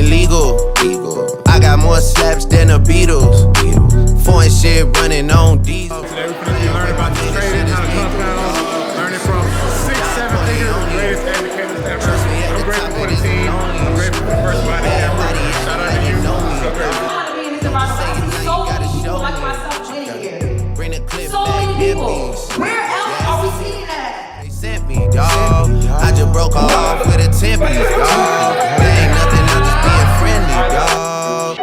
illegal. I got more slaps than the Beatles. Foreign shit running on diesel. Today we're going to be learning about the trading, how to compound, learning from 6, 7 figures of the latest indicators ever. I'm grateful for the team. I'm grateful for the person behind the camera. Shout out to you. So great. So many people. Where else are we seeing that? They sent me, dawg. I just broke off with a 10-piece, dawg. There ain't nothing, I'm just being friendly, dawg.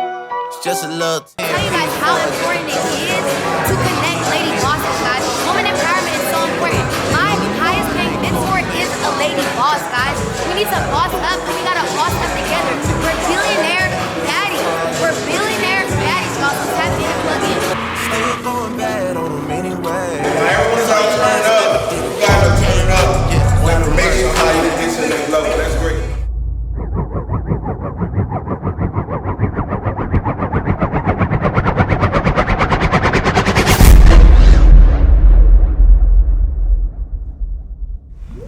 It's just a little. Tell you guys how important it is to connect lady bosses, guys. Woman empowerment is so important. My highest paying mentor is a lady boss, guys. We need to boss up, and we gotta boss up together. We're billionaire daddies. We're billionaire daddies, y'all. So tap in and plug in. Still going bad on them anyway. Everyone's out turn up. You gotta turn up. When information how you get to the next level. That's great.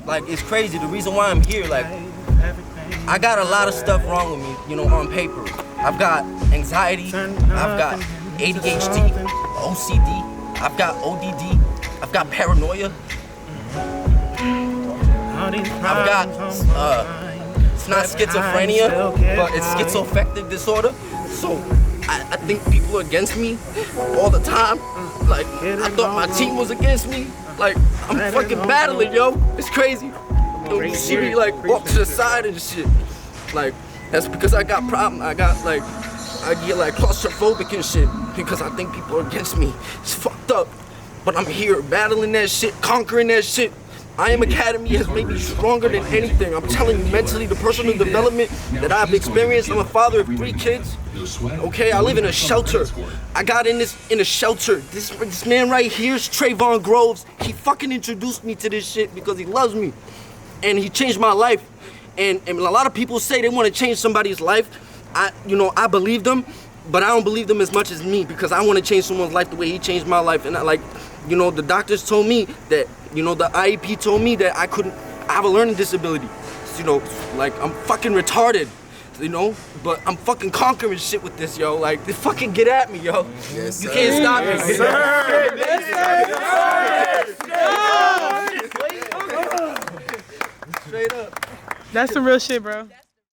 Like, it's crazy. The reason why I'm here, like, I got a lot of stuff wrong with me, you know, on paper. I've got anxiety, I've got ADHD, OCD, I've got ODD, I've got paranoia, I've got, it's not schizophrenia, but it's schizoaffective disorder. So I think people are against me all the time. Like, I thought my team was against me. Like, I'm fucking battling, yo. It's crazy. You see me, like, walk to the side and shit. Like, that's because I got problem. I get like claustrophobic and shit because I think people are against me. It's fucked up. But I'm here battling that shit, conquering that shit. I Am Academy has made me stronger than anything. I'm telling you, mentally, the personal development that I've experienced. I'm a father of 3 kids. Okay, I live in a shelter. I got in a shelter. This man right here is Trayvon Groves. He fucking introduced me to this shit because he loves me. And he changed my life. And a lot of people say they want to change somebody's life. I believe them, but I don't believe them as much as me because I want to change someone's life the way he changed my life. And the doctors told me that, the IEP told me that I have a learning disability. So, like, I'm fucking retarded, but I'm fucking conquering shit with this, yo. Like, they fucking get at me, yo. Yes, you can't stop me. Yes, sir. Yes, sir. Straight up. That's some real shit, bro.